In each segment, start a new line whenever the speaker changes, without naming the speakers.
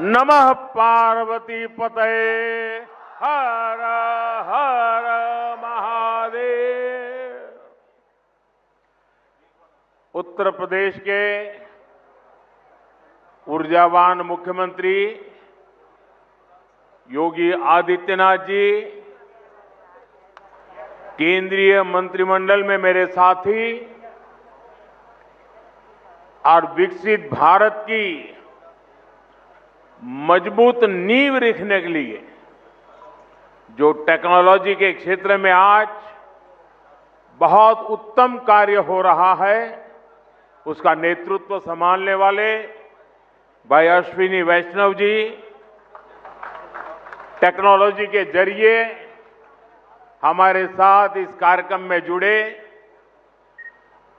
नमः पार्वती पतये हर हर महादेव। उत्तर प्रदेश के ऊर्जावान मुख्यमंत्री योगी आदित्यनाथ जी, केंद्रीय मंत्रिमंडल में मेरे साथी और विकसित भारत की मजबूत नींव रखने के लिए जो टेक्नोलॉजी के क्षेत्र में आज बहुत उत्तम कार्य हो रहा है, उसका नेतृत्व संभालने वाले भाई अश्विनी वैष्णव जी, टेक्नोलॉजी के जरिए हमारे साथ इस कार्यक्रम में जुड़े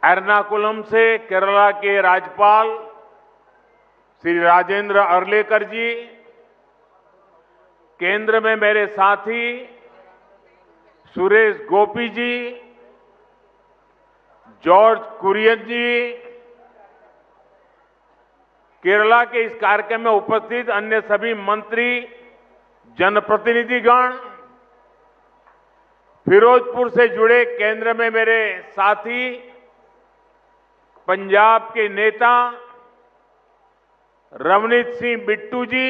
एर्नाकुलम से केरला के राज्यपाल श्री राजेंद्र अर्लेकर जी, केंद्र में मेरे साथी सुरेश गोपी जी, जॉर्ज कुरियन जी, केरला के इस कार्यक्रम में उपस्थित अन्य सभी मंत्री, जनप्रतिनिधिगण, फिरोजपुर से जुड़े केंद्र में मेरे साथी, पंजाब के नेता रवनीत सिंह बिट्टू जी,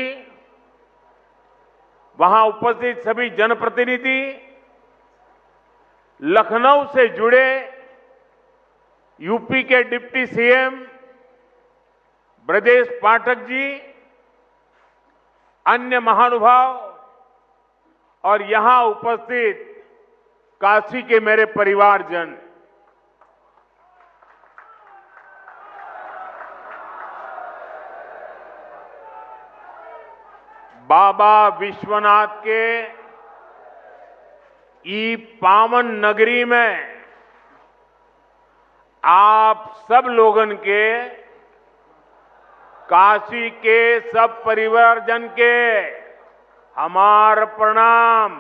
वहां उपस्थित सभी जनप्रतिनिधि, लखनऊ से जुड़े यूपी के डिप्टी सीएम ब्रजेश पाठक जी, अन्य महानुभाव और यहां उपस्थित काशी के मेरे परिवारजन, बाबा विश्वनाथ के ई पावन नगरी में आप सब लोगन के, काशी के सब परिवारजन के हमार प्रणाम।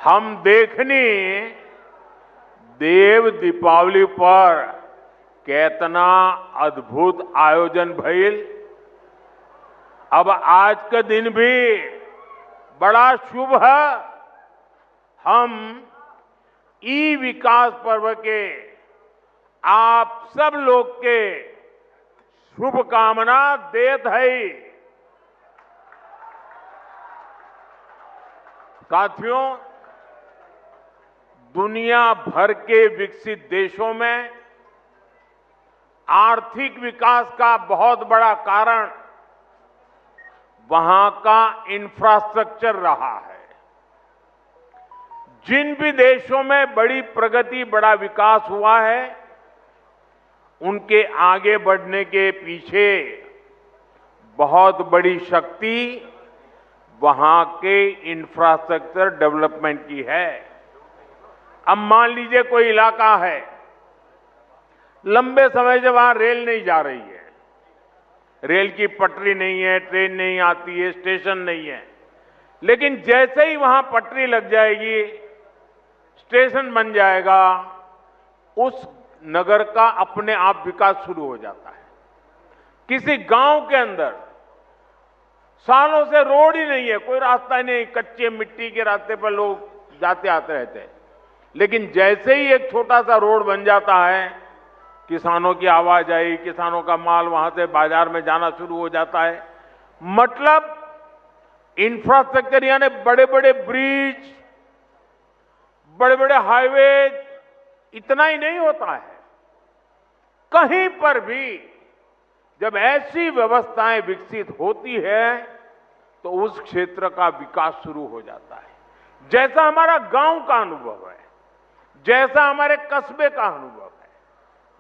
हम देखनी देव दीपावली पर कितना अद्भुत आयोजन भइल। अब आज का दिन भी बड़ा शुभ है। हम ई विकास पर्व के आप सब लोग के शुभकामना देत है। साथियों, दुनिया भर के विकसित देशों में आर्थिक विकास का बहुत बड़ा कारण वहां का इंफ्रास्ट्रक्चर रहा है। जिन भी देशों में बड़ी प्रगति, बड़ा विकास हुआ है, उनके आगे बढ़ने के पीछे बहुत बड़ी शक्ति वहां के इंफ्रास्ट्रक्चर डेवलपमेंट की है। अब मान लीजिए कोई इलाका है, लंबे समय से वहां रेल नहीं जा रही है, रेल की पटरी नहीं है, ट्रेन नहीं आती है, स्टेशन नहीं है, लेकिन जैसे ही वहां पटरी लग जाएगी, स्टेशन बन जाएगा, उस नगर का अपने आप विकास शुरू हो जाता है। किसी गांव के अंदर सालों से रोड ही नहीं है, कोई रास्ता ही नहीं, कच्चे मिट्टी के रास्ते पर लोग जाते आते रहते हैं, लेकिन जैसे ही एक छोटा सा रोड बन जाता है, किसानों की आवाजाही, किसानों का माल वहां से बाजार में जाना शुरू हो जाता है। मतलब इंफ्रास्ट्रक्चर यानी बड़े बड़े ब्रिज, बड़े बड़े हाईवे, इतना ही नहीं होता है। कहीं पर भी जब ऐसी व्यवस्थाएं विकसित होती है तो उस क्षेत्र का विकास शुरू हो जाता है। जैसा हमारा गांव का अनुभव है, जैसा हमारे कस्बे का अनुभव है,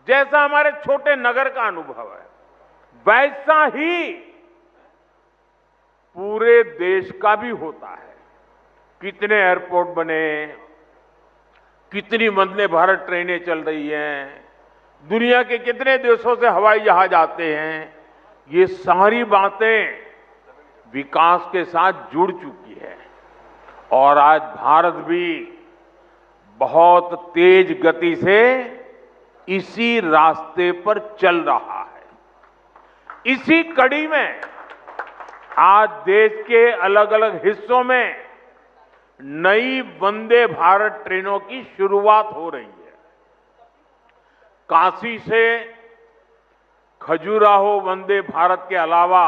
जैसा हमारे छोटे नगर का अनुभव है, वैसा ही पूरे देश का भी होता है। कितने एयरपोर्ट बने, कितनी वंदे भारत ट्रेनें चल रही हैं, दुनिया के कितने देशों से हवाई जहाज आते हैं, ये सारी बातें विकास के साथ जुड़ चुकी है। और आज भारत भी बहुत तेज गति से इसी रास्ते पर चल रहा है। इसी कड़ी में आज देश के अलग अलग हिस्सों में नई वंदे भारत ट्रेनों की शुरुआत हो रही है। काशी से खजुराहो वंदे भारत के अलावा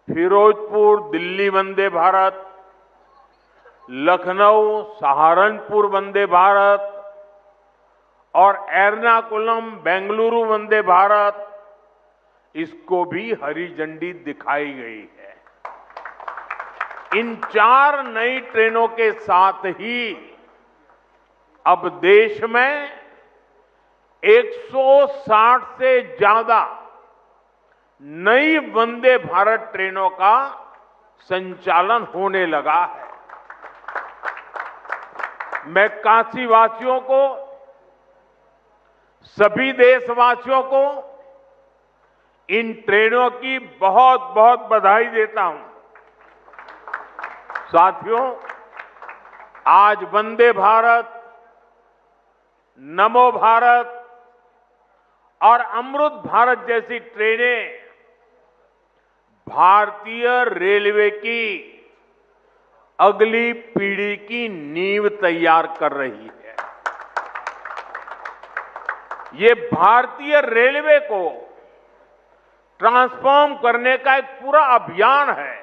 फिरोजपुर दिल्ली वंदे भारत, लखनऊ सहारनपुर वंदे भारत और एर्नाकुलम बेंगलुरु वंदे भारत, इसको भी हरी झंडी दिखाई गई है। इन 4 नई ट्रेनों के साथ ही अब देश में 160 से ज्यादा नई वंदे भारत ट्रेनों का संचालन होने लगा है। मैं काशी वासियों को, सभी देशवासियों को इन ट्रेनों की बहुत बहुत बधाई देता हूं। साथियों, आज वंदे भारत, नमो भारत और अमृत भारत जैसी ट्रेनें भारतीय रेलवे की अगली पीढ़ी की नींव तैयार कर रही है। ये भारतीय रेलवे को ट्रांसफॉर्म करने का एक पूरा अभियान है।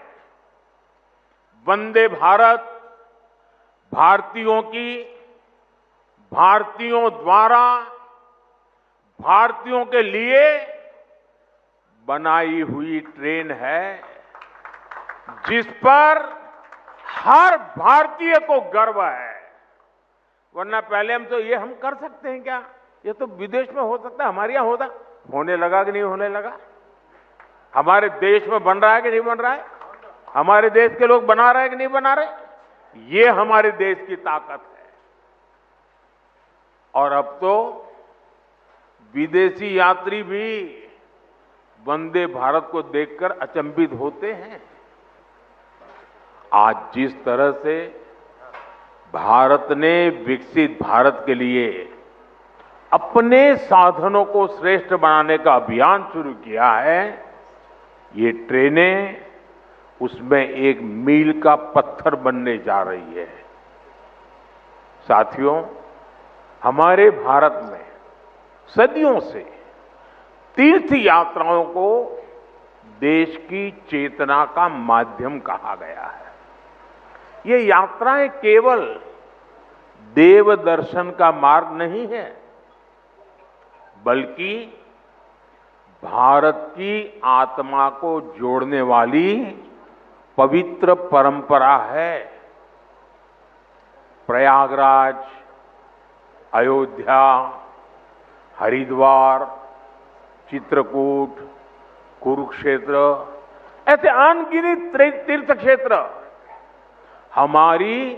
वंदे भारत भारतीयों की, भारतीयों द्वारा, भारतीयों के लिए बनाई हुई ट्रेन है, जिस पर हर भारतीय को गर्व है। वरना पहले हम कर सकते हैं क्या? ये तो विदेश में हो सकता है, हमारे यहां होता। होने लगा कि नहीं होने लगा? हमारे देश में बन रहा है कि नहीं बन रहा है? हमारे देश के लोग बना रहे हैं कि नहीं बना रहे? ये हमारे देश की ताकत है। और अब तो विदेशी यात्री भी वंदे भारत को देखकर अचंभित होते हैं। आज जिस तरह से भारत ने विकसित भारत के लिए अपने साधनों को श्रेष्ठ बनाने का अभियान शुरू किया है, ये ट्रेनें उसमें एक मील का पत्थर बनने जा रही है। साथियों, हमारे भारत में सदियों से तीर्थ यात्राओं को देश की चेतना का माध्यम कहा गया है। ये यात्राएं केवल देव दर्शन का मार्ग नहीं है, बल्कि भारत की आत्मा को जोड़ने वाली पवित्र परंपरा है। प्रयागराज, अयोध्या, हरिद्वार, चित्रकूट, कुरुक्षेत्र, ऐसे अनगिनत तीर्थ क्षेत्र हमारी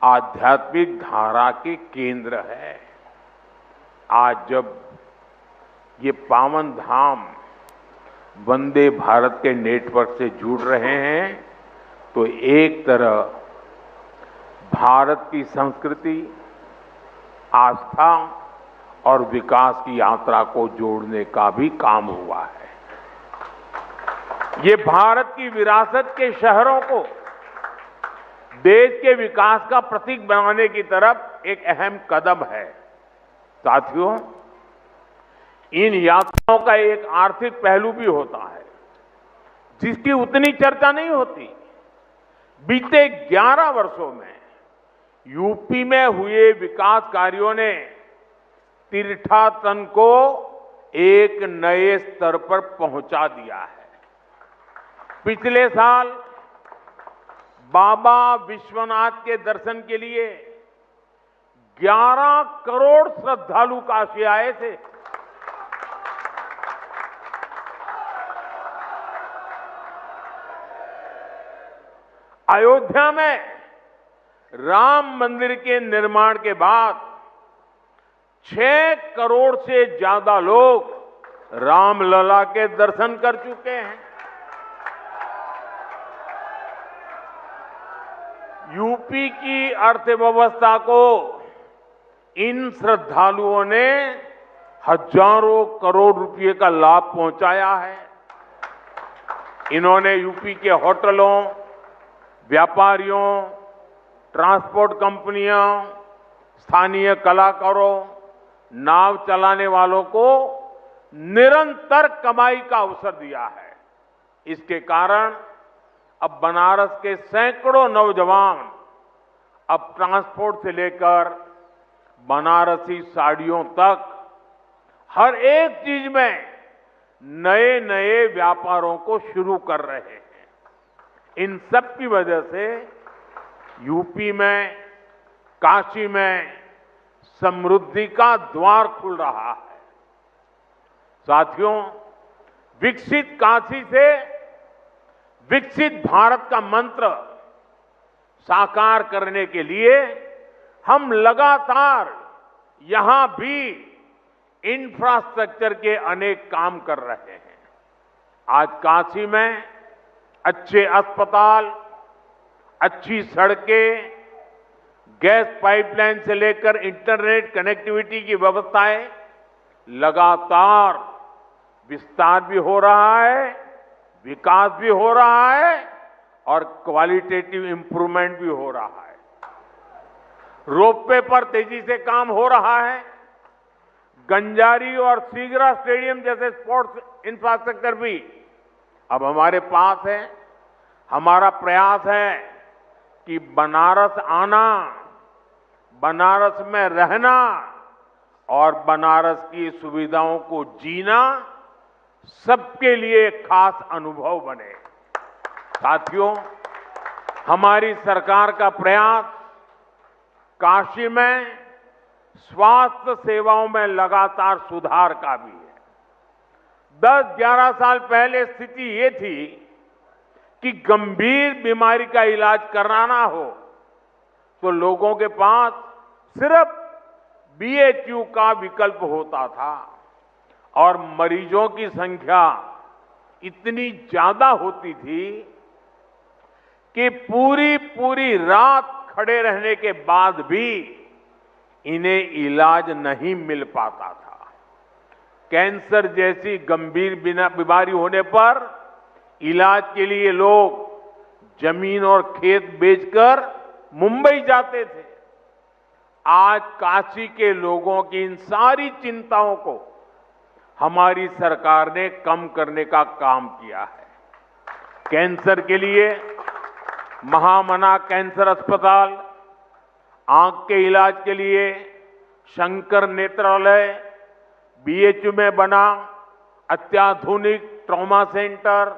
आध्यात्मिक धारा के केंद्र है। आज जब ये पावन धाम वंदे भारत के नेटवर्क से जुड़ रहे हैं, तो एक तरह भारत की संस्कृति, आस्था और विकास की यात्रा को जोड़ने का भी काम हुआ है। ये भारत की विरासत के शहरों को देश के विकास का प्रतीक बनाने की तरफ एक अहम कदम है। साथियों, इन यात्राओं का एक आर्थिक पहलू भी होता है, जिसकी उतनी चर्चा नहीं होती। बीते 11 वर्षों में यूपी में हुए विकास कार्यों ने तीर्थाटन को एक नए स्तर पर पहुंचा दिया है। पिछले साल बाबा विश्वनाथ के दर्शन के लिए 11 करोड़ श्रद्धालु काशी आए थे। अयोध्या में राम मंदिर के निर्माण के बाद 6 करोड़ से ज्यादा लोग रामलला के दर्शन कर चुके हैं। यूपी की अर्थव्यवस्था को इन श्रद्धालुओं ने हजारों करोड़ रुपए का लाभ पहुंचाया है। इन्होंने यूपी के होटलों, व्यापारियों, ट्रांसपोर्ट कंपनियों, स्थानीय कलाकारों, नाव चलाने वालों को निरंतर कमाई का अवसर दिया है। इसके कारण अब बनारस के सैकड़ों नौजवान अब ट्रांसपोर्ट से लेकर बनारसी साड़ियों तक हर एक चीज में नए नए व्यापारों को शुरू कर रहे हैं। इन सब की वजह से यूपी में, काशी में समृद्धि का द्वार खुल रहा है। साथियों, विकसित काशी से विकसित भारत का मंत्र साकार करने के लिए हम लगातार यहां भी इंफ्रास्ट्रक्चर के अनेक काम कर रहे हैं। आज काशी में अच्छे अस्पताल, अच्छी सड़कें, गैस पाइपलाइन से लेकर इंटरनेट कनेक्टिविटी की व्यवस्थाएं लगातार विस्तार भी हो रहा है, विकास भी हो रहा है और क्वालिटेटिव इंप्रूवमेंट भी हो रहा है। रोपवे पर तेजी से काम हो रहा है। गंजारी और सीगरा स्टेडियम जैसे स्पोर्ट्स इंफ्रास्ट्रक्चर भी अब हमारे पास है। हमारा प्रयास है कि बनारस आना, बनारस में रहना और बनारस की सुविधाओं को जीना सबके लिए खास अनुभव बने। साथियों, हमारी सरकार का प्रयास काशी में स्वास्थ्य सेवाओं में लगातार सुधार का भी है। 10-11 साल पहले स्थिति ये थी कि गंभीर बीमारी का इलाज कराना हो तो लोगों के पास सिर्फ बीएचयू का विकल्प होता था और मरीजों की संख्या इतनी ज्यादा होती थी कि पूरी रात खड़े रहने के बाद भी इन्हें इलाज नहीं मिल पाता था। कैंसर जैसी गंभीर बीमारी होने पर इलाज के लिए लोग जमीन और खेत बेचकर मुंबई जाते थे। आज काशी के लोगों की इन सारी चिंताओं को हमारी सरकार ने कम करने का काम किया है। कैंसर के लिए महामना कैंसर अस्पताल, आंख के इलाज के लिए शंकर नेत्रालय, बीएचयू में बना अत्याधुनिक ट्रॉमा सेंटर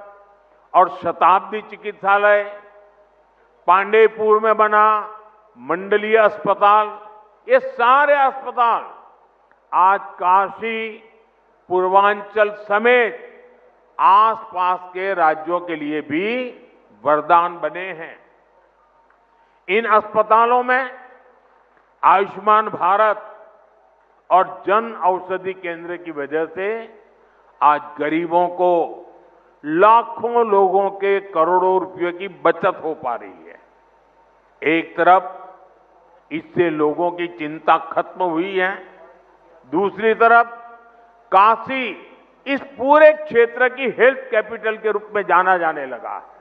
और शताब्दी चिकित्सालय, पांडेयपुर में बना मंडलीय अस्पताल, ये सारे अस्पताल आज काशी, पूर्वांचल समेत आसपास के राज्यों के लिए भी वरदान बने हैं। इन अस्पतालों में आयुष्मान भारत और जन औषधि केंद्र की वजह से आज गरीबों को, लाखों लोगों के करोड़ों रुपयों की बचत हो पा रही है। एक तरफ इससे लोगों की चिंता खत्म हुई है, दूसरी तरफ काशी इस पूरे क्षेत्र की हेल्थ कैपिटल के रूप में जाना जाने लगा है।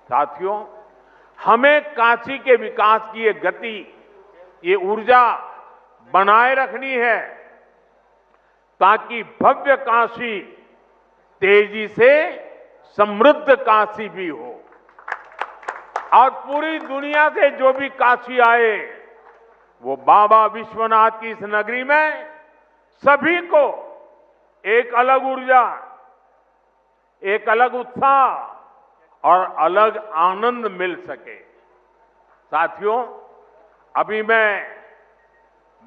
साथियों, हमें काशी के विकास की ये गति, ये ऊर्जा बनाए रखनी है ताकि भव्य काशी तेजी से समृद्ध काशी भी हो और पूरी दुनिया से जो भी काशी आए वो बाबा विश्वनाथ की इस नगरी में सभी को एक अलग ऊर्जा, एक अलग उत्साह और अलग आनंद मिल सके। साथियों, अभी मैं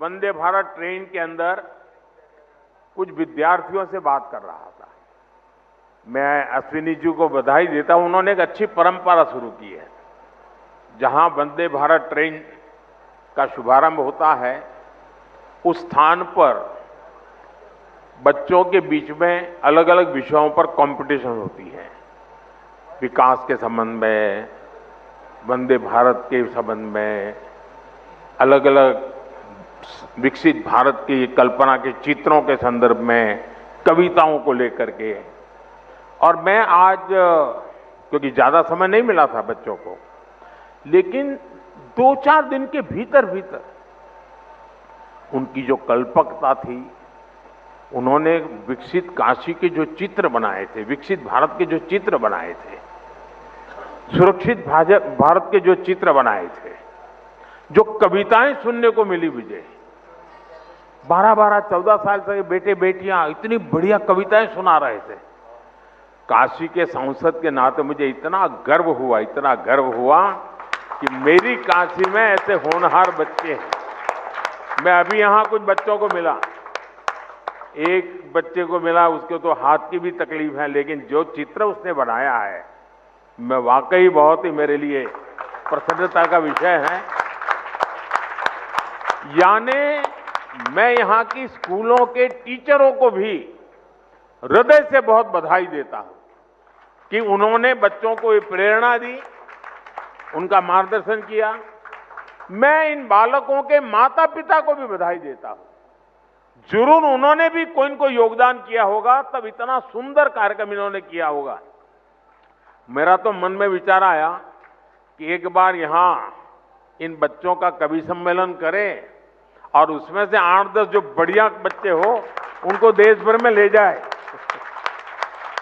वंदे भारत ट्रेन के अंदर कुछ विद्यार्थियों से बात कर रहा था। मैं अश्विनी जी को बधाई देता हूं, उन्होंने एक अच्छी परंपरा शुरू की है। जहां वंदे भारत ट्रेन का शुभारंभ होता है उस स्थान पर बच्चों के बीच में अलग अलग विषयों पर कंपटीशन होती है। विकास के संबंध में, वंदे भारत के संबंध में, अलग अलग विकसित भारत की कल्पना के चित्रों के संदर्भ में, कविताओं को लेकर के। और मैं आज, क्योंकि ज्यादा समय नहीं मिला था बच्चों को, लेकिन 2-4 दिन के भीतर भीतर उनकी जो कल्पकता थी, उन्होंने विकसित काशी के जो चित्र बनाए थे, विकसित भारत के जो चित्र बनाए थे, सुरक्षित भारत के जो चित्र बनाए थे, जो कविताएं सुनने को मिली मुझे, 12-12, 14 साल से बेटे बेटियां इतनी बढ़िया कविताएं सुना रहे थे। काशी के सांसद के नाते मुझे इतना गर्व हुआ कि मेरी काशी में ऐसे होनहार बच्चे हैं। मैं अभी यहां कुछ बच्चों को मिला, एक बच्चे को मिला, उसको तो हाथ की भी तकलीफ है, लेकिन जो चित्र उसने बनाया है, मैं वाकई बहुत ही मेरे लिए प्रसन्नता का विषय है। यानी मैं यहां की स्कूलों के टीचरों को भी हृदय से बहुत बधाई देता हूं कि उन्होंने बच्चों को ये प्रेरणा दी, उनका मार्गदर्शन किया। मैं इन बालकों के माता पिता को भी बधाई देता हूं। जरूर उन्होंने भी कोई न कोई योगदान किया होगा, तब इतना सुंदर कार्यक्रम इन्होंने किया होगा। मेरा तो मन में विचार आया कि एक बार यहां इन बच्चों का कवि सम्मेलन करें और उसमें से 8-10 जो बढ़िया बच्चे हो उनको देश भर में ले जाए,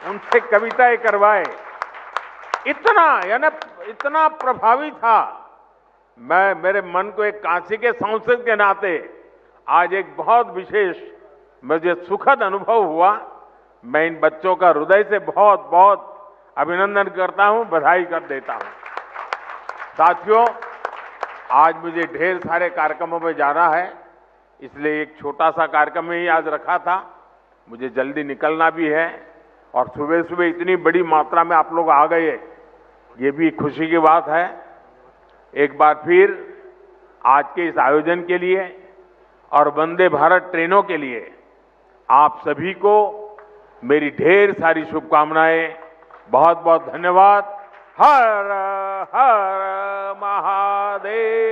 उनसे कविताएं करवाए। इतना प्रभावी था। मेरे मन को एक काशी के सांसद के नाते आज एक बहुत विशेष, मुझे सुखद अनुभव हुआ। मैं इन बच्चों का हृदय से बहुत बहुत अभिनंदन करता हूं, बधाई कर देता हूं। साथियों, आज मुझे ढेर सारे कार्यक्रमों में जाना है, इसलिए एक छोटा सा कार्यक्रम ही आज रखा था। मुझे जल्दी निकलना भी है और सुबह सुबह इतनी बड़ी मात्रा में आप लोग आ गए, ये भी खुशी की बात है। एक बार फिर आज के इस आयोजन के लिए और वंदे भारत ट्रेनों के लिए आप सभी को मेरी ढेर सारी शुभकामनाएं। बहुत बहुत धन्यवाद। हर हर महादेव।